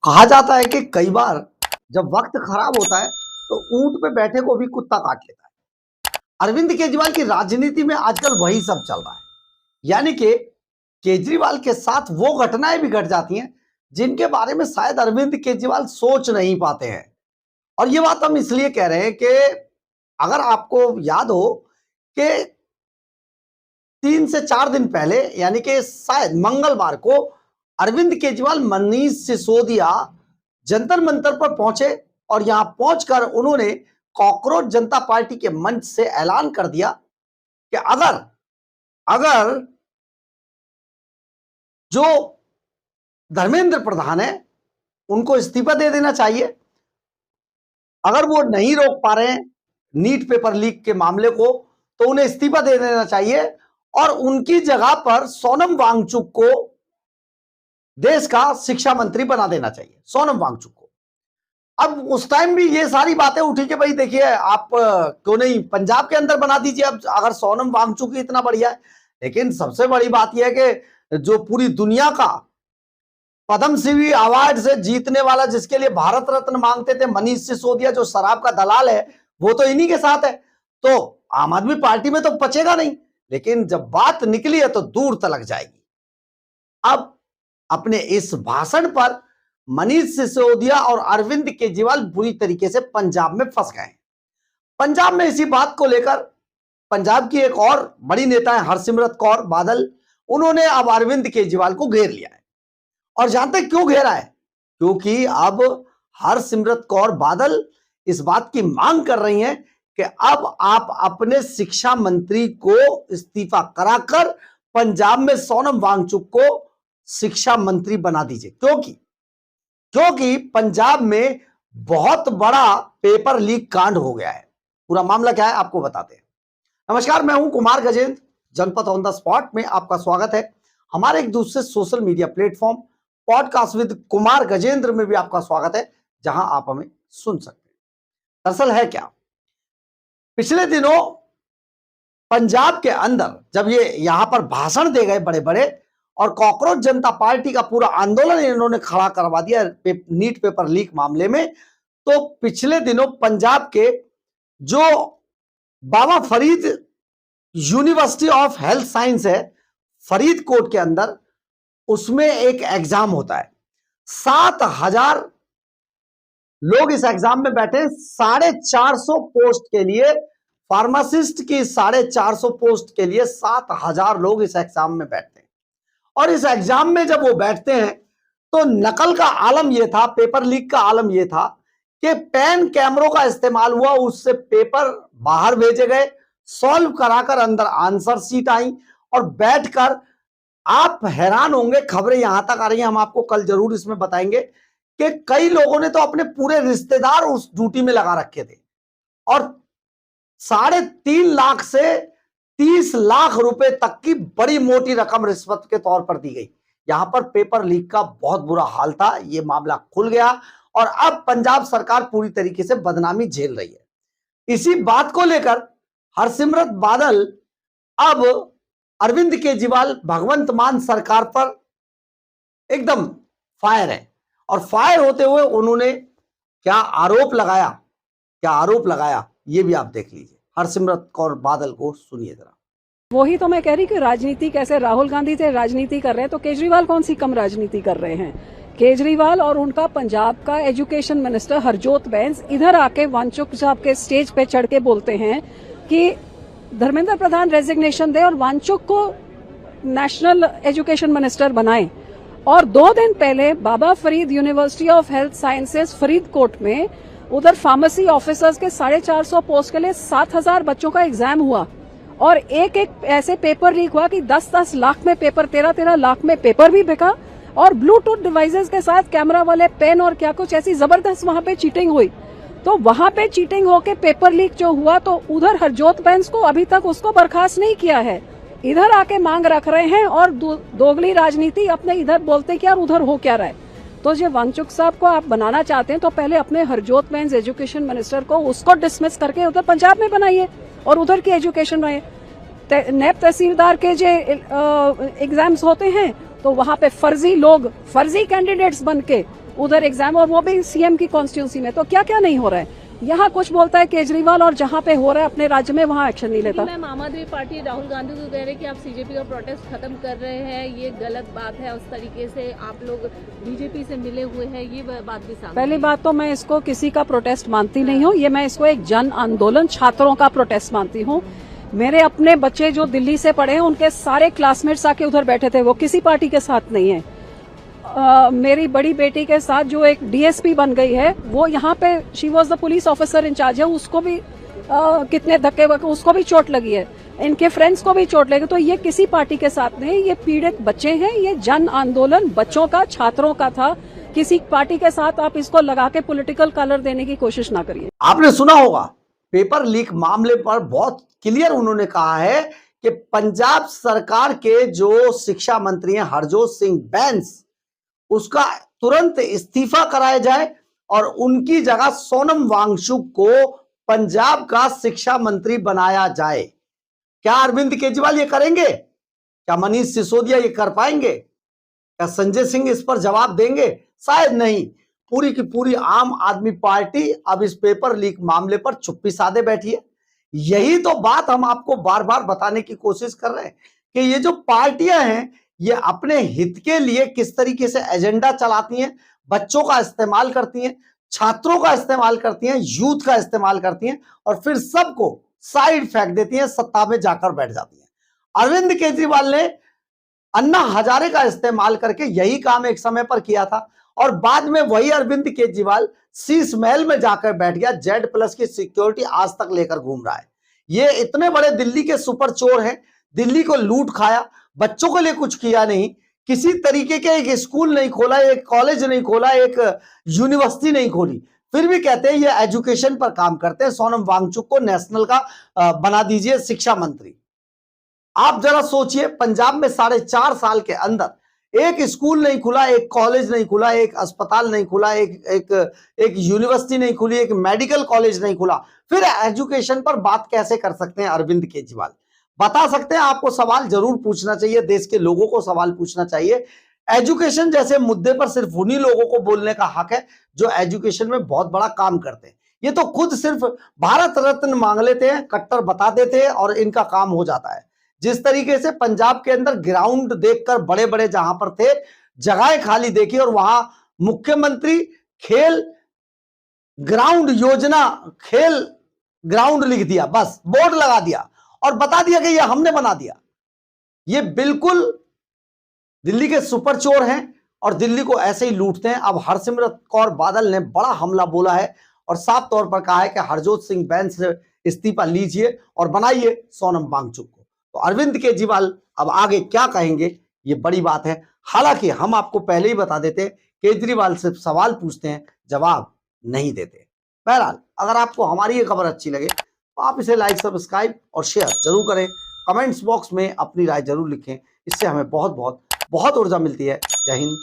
कहा जाता है कि कई बार जब वक्त खराब होता है तो ऊंट पे बैठे को भी कुत्ता काट लेता है। अरविंद केजरीवाल की राजनीति में आजकल वही सब चल रहा है। यानी कि केजरीवाल के साथ वो घटनाएं भी घट जाती हैं जिनके बारे में शायद अरविंद केजरीवाल सोच नहीं पाते हैं। और ये बात हम इसलिए कह रहे हैं कि अगर आपको याद हो कि 3 से 4 दिन पहले यानी कि शायद मंगलवार को अरविंद केजरीवाल मनीष सिसोदिया जंतर मंतर पर पहुंचे और यहां पहुंचकर उन्होंने कॉकरोच जनता पार्टी के मंच से ऐलान कर दिया कि अगर जो धर्मेंद्र प्रधान है उनको इस्तीफा दे देना चाहिए। अगर वो नहीं रोक पा रहे हैं नीट पेपर लीक के मामले को तो उन्हें इस्तीफा दे देना चाहिए और उनकी जगह पर सोनम वांगचुक को देश का शिक्षा मंत्री बना देना चाहिए। सोनम वांगचुक को अब उस टाइम भी ये सारी बातें उठी कि भाई देखिए आप क्यों नहीं पंजाब के अंदर बना दीजिए अब अगर सोनम वांगचुक इतना बढ़िया है। लेकिन सबसे बड़ी बात यह है कि जो पूरी दुनिया का पद्मश्री अवार्ड से जीतने वाला जिसके लिए भारत रत्न मांगते थे मनीष सिसोदिया जो शराब का दलाल है वो तो इन्हीं के साथ है। तो आम आदमी पार्टी में तो बचेगा नहीं, लेकिन जब बात निकली है तो दूर तलक जाएगी। अब अपने इस भाषण पर मनीष सिसोदिया और अरविंद केजरीवाल बुरी तरीके से पंजाब में फंस गए। पंजाब में इसी बात को लेकर पंजाब की एक और बड़ी नेता है हरसिमरत कौर बादल, उन्होंने अब अरविंद केजरीवाल को घेर लिया है। और जानते हैं क्यों घेरा है? क्योंकि अब हरसिमरत कौर बादल इस बात की मांग कर रही हैं कि अब आप अपने शिक्षा मंत्री को इस्तीफा कराकर पंजाब में सोनम वांगचुक को शिक्षा मंत्री बना दीजिए। क्योंकि पंजाब में बहुत बड़ा पेपर लीक कांड हो गया है। पूरा मामला क्या है आपको बताते हैं। नमस्कार, मैं हूं कुमार गजेंद्र, जनपद ऑन द स्पॉट में आपका स्वागत है। हमारे एक दूसरे social media platform podcast with Kumar Gajendra में भी आपका स्वागत है, जहां आप हमें सुन सकते हैं। दरअसल है क्या, पिछले दिनों पंजाब के अंदर जब ये यहां पर भाषण दे गए बड़े बड़े और कॉकरोच जनता पार्टी का पूरा आंदोलन इन्होंने खड़ा करवा दिया नीट पेपर लीक मामले में, तो पिछले दिनों पंजाब के जो Baba Farid university of health science है फरीदकोट के अंदर, उसमें एक एग्जाम होता है। 7,000 लोग इस एग्जाम में बैठे। 450 पोस्ट के लिए, फार्मासिस्ट की 450 पोस्ट के लिए 7,000 लोग इस एग्जाम में बैठते हैं। और इस एग्जाम में जब वो बैठते हैं तो नकल का आलम यह था, पेपर लीक का आलम यह था कि पेन कैमरों का इस्तेमाल हुआ, उससे पेपर बाहर भेजे गए, सॉल्व कराकर अंदर आंसर शीट आई और बैठकर आप हैरान होंगे, खबरें यहां तक आ रही हैं, हम आपको कल जरूर इसमें बताएंगे कि कई लोगों ने तो अपने पूरे रिश्तेदार उस ड्यूटी में लगा रखे थे और 3.5 लाख से 30 लाख रुपए तक की बड़ी मोटी रकम रिश्वत के तौर पर दी गई। यहां पर पेपर लीक का बहुत बुरा हाल था। यह मामला खुल गया और अब पंजाब सरकार पूरी तरीके से बदनामी झेल रही है। इसी बात को लेकर हरसिमरत बादल अब अरविंद केजरीवाल भगवंत मान सरकार पर एकदम फायर है और फायर होते हुए उन्होंने क्या आरोप लगाया ये भी आप देख लीजिए। हरसिमरत कौर बादल को सुनिए जरा। वही तो मैं कह रही कि राजनीति कैसे राहुल गांधी से राजनीति कर रहे हैं तो केजरीवाल कौन सी कम राजनीति कर रहे हैं। केजरीवाल और उनका पंजाब का एजुकेशन मिनिस्टर हरजोत बैंस इधर आके वांगचुक साहब के स्टेज पे चढ़ के बोलते हैं कि धर्मेंद्र प्रधान रेजिग्नेशन दे और वांगचुक को नेशनल एजुकेशन मिनिस्टर बनाएं। और 2 दिन पहले Baba Farid university of health sciences Faridkot में उधर फार्मेसी ऑफिसर्स के 450 पोस्ट के लिए 7,000 बच्चों का एग्जाम हुआ और एक ऐसे पेपर लीक हुआ कि 10-10 लाख में पेपर, 13-13 लाख में पेपर भी बिका और ब्लूटूथ डिवाइसेस के साथ कैमरा वाले पेन और क्या कुछ ऐसी जबरदस्त वहां पे चीटिंग हुई। तो वहां पे चीटिंग होके पेपर लीक जो हुआ तो उधर हरजोत बैंस को अभी तक उसको बर्खास्त नहीं किया है। इधर आके मांग रख रहे हैं और दोगली राजनीति अपने इधर बोलते कि यार उधर हो क्या रहा है। तो जो वांगचुक साहब को आप बनाना चाहते हैं तो पहले अपने हरजोत बैंस एजुकेशन मिनिस्टर को उसको डिसमिस करके उधर पंजाब में बनाइए और उधर की एजुकेशन बनाइए। नैब तहसीलदार के जो एग्जाम्स होते हैं तो वहां पे फर्जी लोग, फर्जी कैंडिडेट्स बन के उधर एग्जाम, और वो भी सीएम की कॉन्स्टिट्यूंसी में। तो क्या क्या नहीं हो रहा है? यहाँ कुछ बोलता है केजरीवाल और जहाँ पे हो रहा है अपने राज्य में वहाँ एक्शन नहीं लेता। मैम, आम आदमी पार्टी राहुल गांधी को कह रहे हैं कि आप सीजेपी का प्रोटेस्ट खत्म कर रहे हैं, ये गलत बात है। उस तरीके से आप लोग बीजेपी से मिले हुए हैं, ये बात भी सामने। पहली बात तो मैं इसको किसी का प्रोटेस्ट मानती नहीं हूँ, ये मैं इसको एक जन आंदोलन, छात्रों का प्रोटेस्ट मानती हूँ। मेरे अपने बच्चे जो दिल्ली से पढ़े हैं, उनके सारे क्लासमेट्स आके उधर बैठे थे, वो किसी पार्टी के साथ नहीं है। मेरी बड़ी बेटी के साथ जो एक डीएसपी बन गई है, वो यहाँ पे she was the police officer incharge है, उसको भी कितने धक्के, उसको भी चोट लगी है, इनके फ्रेंड्स को भी चोट लगी। तो ये किसी पार्टी के साथ नहीं, ये पीड़ित बच्चे हैं, ये जन आंदोलन बच्चों का, छात्रों का था। किसी पार्टी के साथ आप इसको लगा के पॉलिटिकल कलर देने की कोशिश ना करिए। आपने सुना होगा पेपर लीक मामले पर बहुत क्लियर उन्होंने कहा है कि पंजाब सरकार के जो शिक्षा मंत्री हैं हरजोत सिंह बैंस, उसका तुरंत इस्तीफा कराया जाए और उनकी जगह सोनम वांगचुक को पंजाब का शिक्षा मंत्री बनाया जाए। क्या अरविंद केजरीवाल ये करेंगे? क्या मनीष सिसोदिया ये कर पाएंगे? क्या संजय सिंह इस पर जवाब देंगे? शायद नहीं। पूरी की पूरी आम आदमी पार्टी अब इस पेपर लीक मामले पर चुप्पी साधे बैठी है। यही तो बात हम आपको बार बार बताने की कोशिश कर रहे हैं कि ये जो पार्टियां हैं, ये अपने हित के लिए किस तरीके से एजेंडा चलाती हैं, बच्चों का इस्तेमाल करती हैं, छात्रों का इस्तेमाल करती हैं, यूथ का इस्तेमाल करती हैं और फिर सबको साइड फेंक देती हैं, सत्ता में जाकर बैठ जाती हैं। अरविंद केजरीवाल ने अन्ना हजारे का इस्तेमाल करके यही काम एक समय पर किया था और बाद में वही अरविंद केजरीवाल शीश महल में जाकर बैठ गया, Z+ की सिक्योरिटी आज तक लेकर घूम रहा है। ये इतने बड़े दिल्ली के सुपर चोर हैं, दिल्ली को लूट खाया, बच्चों के लिए कुछ किया नहीं, किसी तरीके के एक स्कूल नहीं खोला, एक कॉलेज नहीं खोला, एक यूनिवर्सिटी नहीं खोली, फिर भी कहते हैं ये एजुकेशन पर काम करते हैं। सोनम वांगचुक को नेशनल का बना दीजिए शिक्षा मंत्री। आप जरा सोचिए, पंजाब में 4.5 साल के अंदर एक स्कूल नहीं खुला, एक कॉलेज नहीं खुला, एक अस्पताल नहीं खुला, एक यूनिवर्सिटी नहीं खुली, एक मेडिकल कॉलेज नहीं खुला, फिर एजुकेशन पर बात कैसे कर सकते हैं अरविंद केजरीवाल? बता सकते हैं? आपको सवाल जरूर पूछना चाहिए, देश के लोगों को सवाल पूछना चाहिए। एजुकेशन जैसे मुद्दे पर सिर्फ उन्हीं लोगों को बोलने का हक है जो एजुकेशन में बहुत बड़ा काम करते हैं। ये तो खुद सिर्फ भारत रत्न मांग लेते हैं, कट्टर बता देते हैं और इनका काम हो जाता है। जिस तरीके से पंजाब के अंदर ग्राउंड देखकर बड़े बड़े जहां पर थे, जगहें खाली देखी और वहां मुख्यमंत्री खेल ग्राउंड योजना, खेल ग्राउंड लिख दिया, बस बोर्ड लगा दिया और बता दिया कि ये हमने बना दिया। ये बिल्कुल दिल्ली के सुपर चोर हैं और दिल्ली को ऐसे ही लूटते हैं। अब हरसिमरत कौर बादल ने बड़ा हमला बोला है और साफ तौर पर कहा है कि हरजोत सिंह बैंस से इस्तीफा लीजिए और बनाइए सोनम वांगचुक को। तो अरविंद केजरीवाल अब आगे क्या कहेंगे, ये बड़ी बात है। हालांकि हम आपको पहले ही बता देते, केजरीवाल सिर्फ सवाल पूछते हैं, जवाब नहीं देते। बहरहाल, अगर आपको हमारी ये खबर अच्छी लगे तो आप इसे लाइक, सब्सक्राइब और शेयर जरूर करें। कमेंट्स बॉक्स में अपनी राय जरूर लिखें, इससे हमें बहुत ऊर्जा मिलती है। जय हिंद,